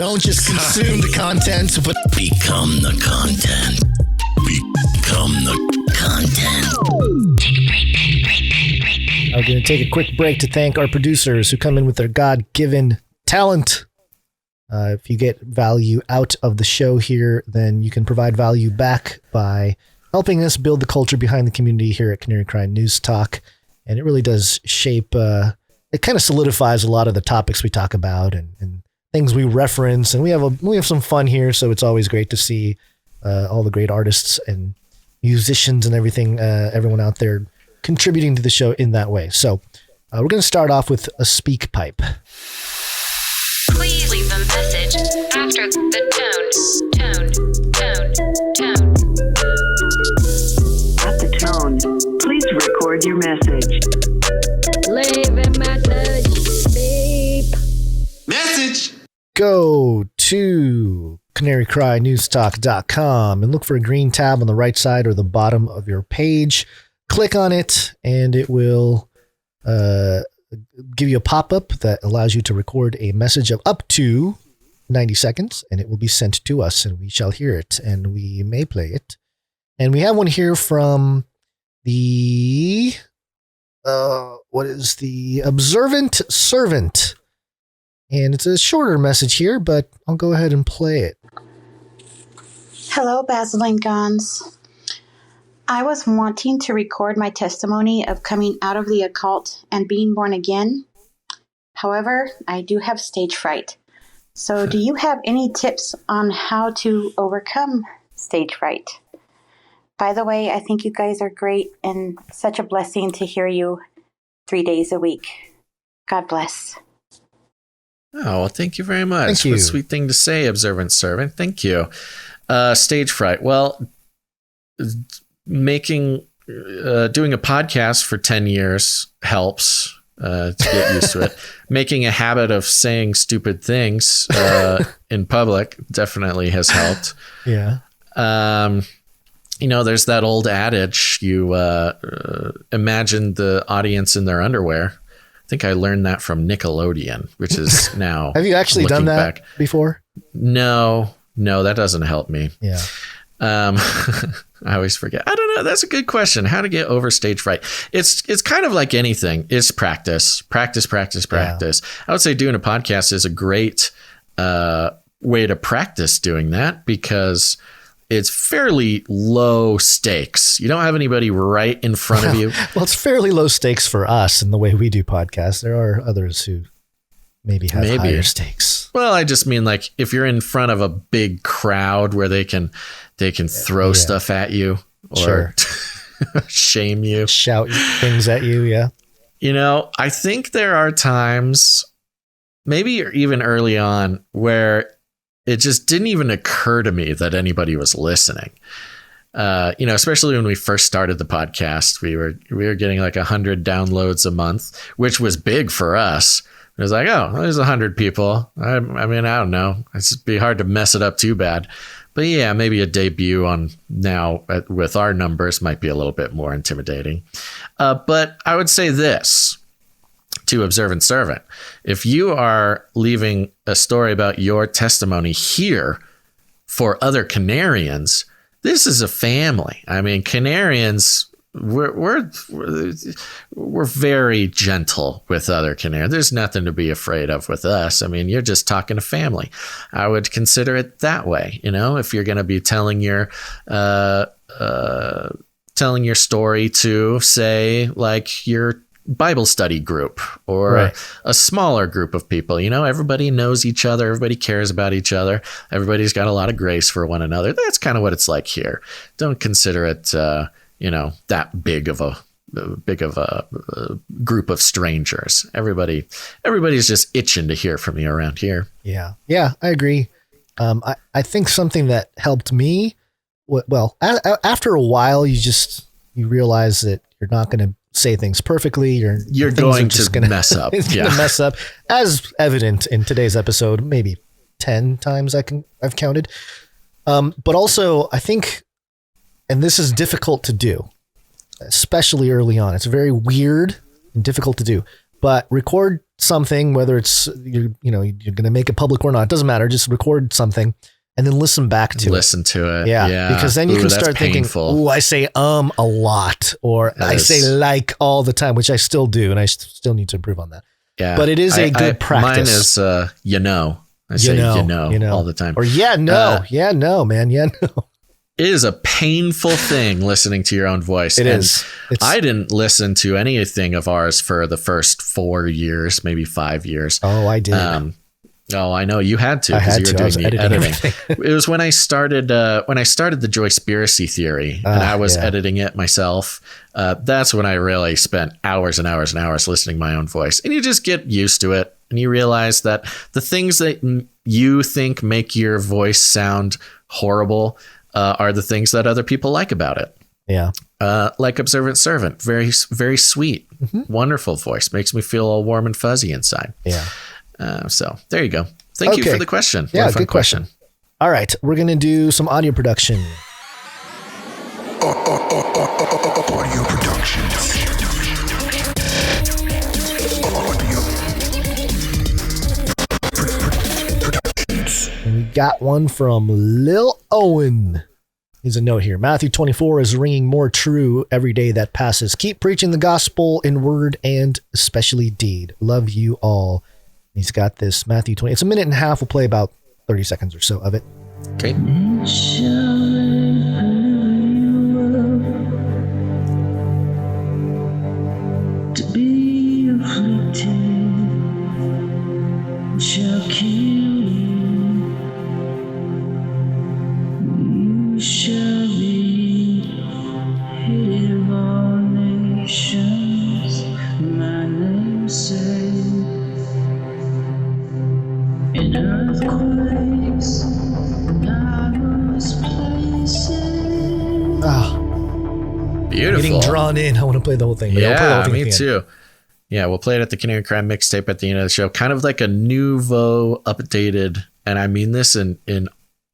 Don't just consume the content, but become the content. Become the content. Take a break. I'm going to take a quick break to thank our producers who come in with their God-given talent. If you get value out of the show here, then you can provide value back by helping us build the culture behind the community here at Canary Cry NewsTalk. And it really does shape, it kind of solidifies a lot of the topics we talk about and things we reference. And we have some fun here. So it's always great to see all the great artists and musicians and everything, everyone out there contributing to the show in that way. So we're going to start off with a speak pipe. Please leave a message after the tone. At the tone, please record your message. Leave a message. Beep. Message. Go to canarycrynewstalk.com and look for a green tab on the right side or the bottom of your page. Click on it and it will give you a pop-up that allows you to record a message of up to 90 seconds, and it will be sent to us, and we shall hear it, and we may play it. And we have one here from the, what is the Observant Servant. And it's a shorter message here, but I'll go ahead and play it. Hello, Basil and Gons. I was wanting to record my testimony of coming out of the occult and being born again. However, I do have stage fright. So do you have any tips on how to overcome stage fright? By the way, I think you guys are great and such a blessing to hear you 3 days a week. God bless. Oh, well, thank you very much. Thank you. What a sweet thing to say, Observant Servant. Thank you. Stage fright. Well, doing a podcast for 10 years helps to get used to it. Making a habit of saying stupid things in public definitely has helped. Yeah. There's that old adage, you imagine the audience in their underwear. I think I learned that from Nickelodeon, which is now. Have you actually done that before? No, that doesn't help me. Yeah. I always forget. I don't know. That's a good question. How to get over stage fright. It's kind of like anything. It's practice. Yeah. I would say doing a podcast is a great way to practice doing that because it's fairly low stakes. You don't have anybody right in front of you. Well, it's fairly low stakes for us in the way we do podcasts. There are others who maybe have higher stakes. Well, I just mean like if you're in front of a big crowd where they can throw stuff at you or shame you, shout things at you. Yeah. I think there are times, maybe even early on, where it just didn't even occur to me that anybody was listening. Especially when we first started the podcast, we were getting like 100 downloads a month, which was big for us. It was like, oh, there's 100 people. I mean, I don't know. It'd be hard to mess it up too bad. But yeah, maybe a debut on now with our numbers might be a little bit more intimidating. But I would say this to Observant Servant. If you are leaving a story about your testimony here for other Canarians, this is a family. I mean, Canarians, we're very gentle with other Canarians. There's nothing to be afraid of with us. I mean, you're just talking to family. I would consider it that way. If you're going to be telling your story to, say, like your Bible study group or a smaller group of people. Everybody knows each other. Everybody cares about each other. Everybody's got a lot of grace for one another. That's kind of what it's like here. Don't consider it, that big of a group of strangers. Everybody's just itching to hear from you around here. Yeah. Yeah, I agree. I think something that helped me, after a while, you realize that you're not going to say things perfectly. You're going to mess up. It's going to mess up, as evident in today's episode, maybe 10 times I've counted. But also, I think, and this is difficult to do, especially early on. It's very weird and difficult to do. But record something, whether it's you're going to make it public or not, it doesn't matter. Just record something and then listen back to Listen to it. Yeah. Because then you can start thinking, "Ooh, I say a lot," or "I say like all the time," which I still do, and I still need to improve on that. Yeah. But it is a good practice. Mine is I say all the time. Or man. It is a painful thing listening to your own voice. It is. I didn't listen to anything of ours for the first 4 years, maybe 5 years. Oh, I did. I know you had to because you were doing the editing. It was when I started the Joyspiracy theory, and I was editing it myself. That's when I really spent hours and hours and hours listening to my own voice, and you just get used to it, and you realize that the things that you think make your voice sound horrible are the things that other people like about it. Yeah. Like Observant Servant, very, very sweet, wonderful voice, makes me feel all warm and fuzzy inside. Yeah. So there you go. Thank you for the question. Yeah, good question. All right, we're going to do some audio production. Audio production. And we got one from Lil Owen. Here's a note here. Matthew 24 is ringing more true every day that passes. Keep preaching the gospel in word and especially deed. Love you all. He's got this Matthew 20. It's a minute and a half. We'll play about 30 seconds or so of it. Okay. To be afflicted shall kill you. You shall be hated of all nations. My name's saved. In earthquakes, diverse places. Beautiful. Getting drawn in. I want to play the whole thing. Yeah, me too. Yeah, we'll play it at the Canary Cry mixtape at the end of the show. Kind of like a nouveau updated, and I mean this in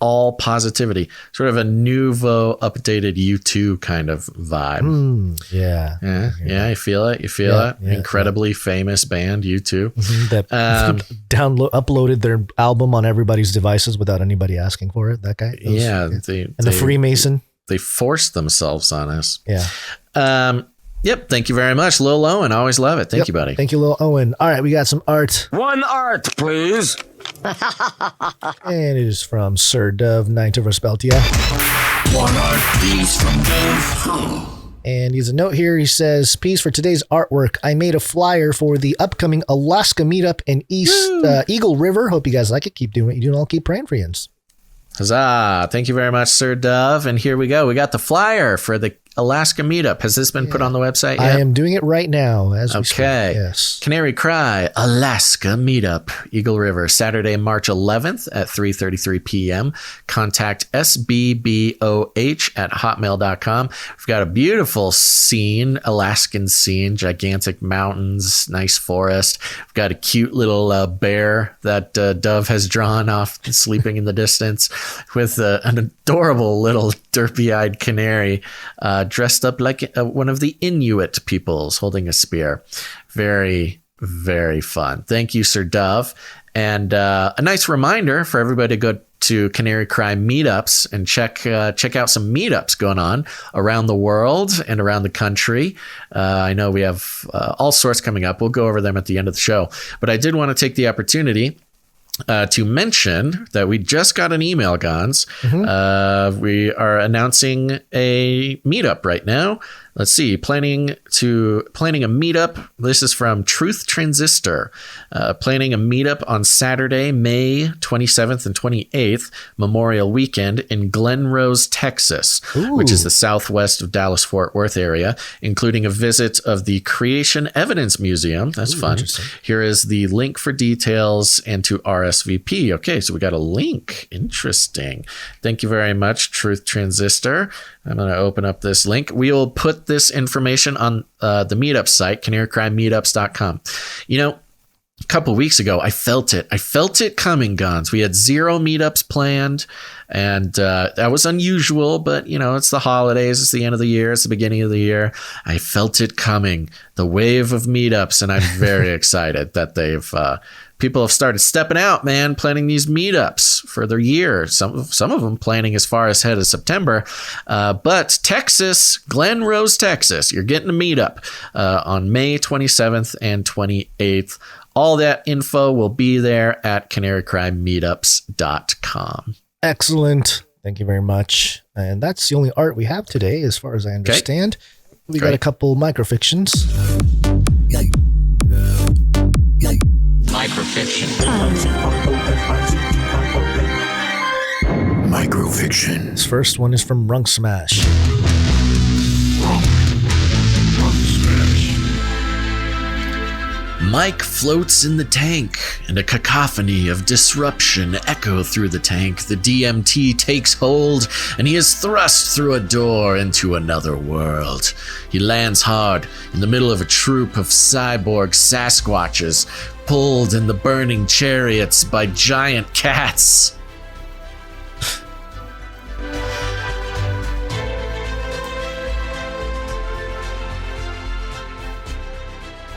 all positivity, sort of a nouveau updated U2 kind of vibe. Yeah, you feel it. You feel it. Incredibly famous band, U2. That uploaded their album on everybody's devices without anybody asking for it. That guy. The Freemason. They forced themselves on us. Yeah. Yep. Thank you very much, Lil Owen. Always love it. Thank you, buddy. Thank you, Lil Owen. All right, we got some art. One art, please. And it is from Sir Dove, Knight of Respeltia. One art, please, from Dove. And he's a note here. He says, "Peace for today's artwork. I made a flyer for the upcoming Alaska meetup in Eagle River. Hope you guys like it. Keep doing what you do, and I'll keep praying for you." Huzzah. Thank you very much, Sir Dove. And here we go. We got the flyer for the Alaska meetup. Has this been put on the website yet? I am doing it right now as we speak. Yes. Canary Cry Alaska meetup, Eagle River, Saturday, March 11th at 3:33 p.m. Contact sbboh@hotmail.com. We've got a beautiful scene, Alaskan scene, gigantic mountains, nice forest. We've got a cute little bear that Dove has drawn off sleeping in the distance with an adorable little derpy-eyed canary dressed up like one of the Inuit peoples holding a spear. Very, very fun. Thank you, Sir Dove. And a nice reminder for everybody to go to Canary Cry meetups and check out some meetups going on around the world and around the country. I know we have all sorts coming up. We'll go over them at the end of the show. But I did want to take the opportunity to mention that we just got an email, Gons. We are announcing a meetup right now. Let's see, planning a meetup. This is from Truth Transistor. Planning a meetup on Saturday, May 27th and 28th, Memorial Weekend in Glen Rose, Texas, which is the southwest of Dallas-Fort Worth area, including a visit of the Creation Evidence Museum. That's fun. Here is the link for details and to RSVP. Okay, so we got a link. Interesting. Thank you very much, Truth Transistor. I'm going to open up this link. We will put this information on the meetup site, canarycrymeetups.com. You know, a couple weeks ago, I felt it. I felt it coming, Guns. We had 0 meetups planned, and that was unusual, but, it's the holidays, it's the end of the year, it's the beginning of the year. I felt it coming, the wave of meetups, and I'm very excited that people have started stepping out, man, planning these meetups for their year. Some of them planning as far ahead as September. But Texas, Glen Rose, Texas, you're getting a meetup on May 27th and 28th. All that info will be there at canarycrymeetups.com. Excellent. Thank you very much. And that's the only art we have today, as far as I understand. We got a couple microfictions. Microfiction. This first one is from Runk Smash. Mike floats in the tank, and a cacophony of disruption echo through the tank. The DMT takes hold, and he is thrust through a door into another world. He lands hard in the middle of a troop of cyborg Sasquatches, pulled in the burning chariots by giant cats.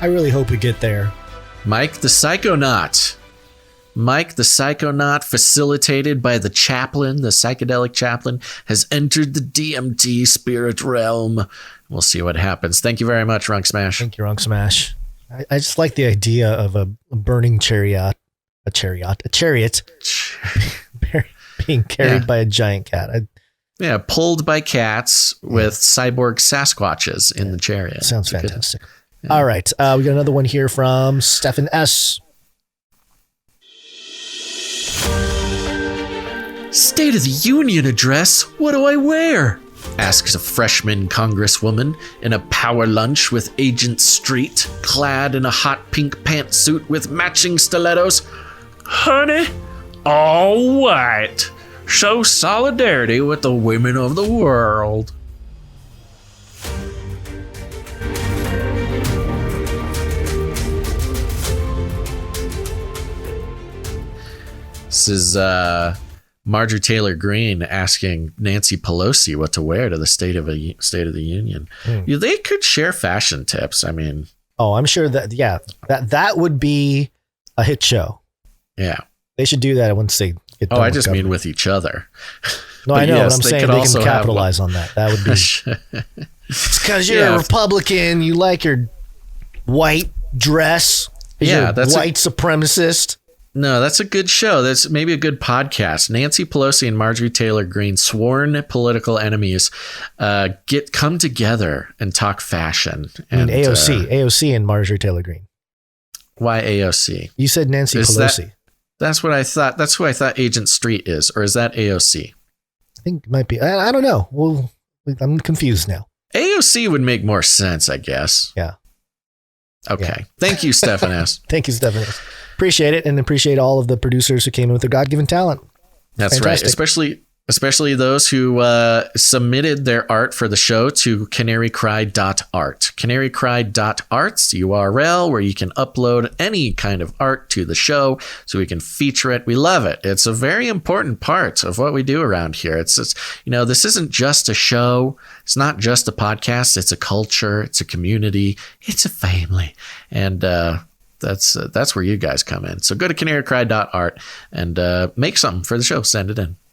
I really hope we get there. Mike the Psychonaut. Mike the Psychonaut, facilitated by the chaplain, the psychedelic chaplain, has entered the DMT spirit realm. We'll see what happens. Thank you very much, Runk Smash. Thank you, Runk Smash. I just like the idea of a burning chariot being carried by a giant cat. Pulled by cats with cyborg Sasquatches in the chariot. Sounds fantastic. All right. We got another one here from Stephen S. State of the Union address? What do I wear? Asks a freshman congresswoman in a power lunch with Agent Street, clad in a hot pink pantsuit with matching stilettos. Honey, all white. Show solidarity with the women of the world. This is Marjorie Taylor Greene asking Nancy Pelosi what to wear to the State of the Union. They could share fashion tips. I mean, I'm sure that would be a hit show. Yeah, they should do that once they get done. I just mean with each other. No, I know. Yes, but I'm saying they can capitalize on that. That would be. It's because you're a Republican. You like your white dress. You're white supremacist. No, that's a good show. That's maybe a good podcast. Nancy Pelosi and Marjorie Taylor Greene, sworn political enemies, come together and talk fashion. And AOC and Marjorie Taylor Greene. Why AOC? You said Nancy Pelosi. That's what I thought. That's who I thought Agent Street is, or is that AOC? I think it might be. I don't know. Well, I'm confused now. AOC would make more sense, I guess. Yeah. Okay. Yeah. Thank you, Stephen S. Thank you, Stephen S. Appreciate it, and appreciate all of the producers who came in with their God-given talent. That's fantastic. Right. Especially those who submitted their art for the show to canarycry.art. Canarycry.art's the URL where you can upload any kind of art to the show so we can feature it. We love it. It's a very important part of what we do around here. It's this isn't just a show. It's not just a podcast. It's a culture. It's a community. It's a family. And that's where you guys come in. So go to canarycry.art and make something for the show. Send it in.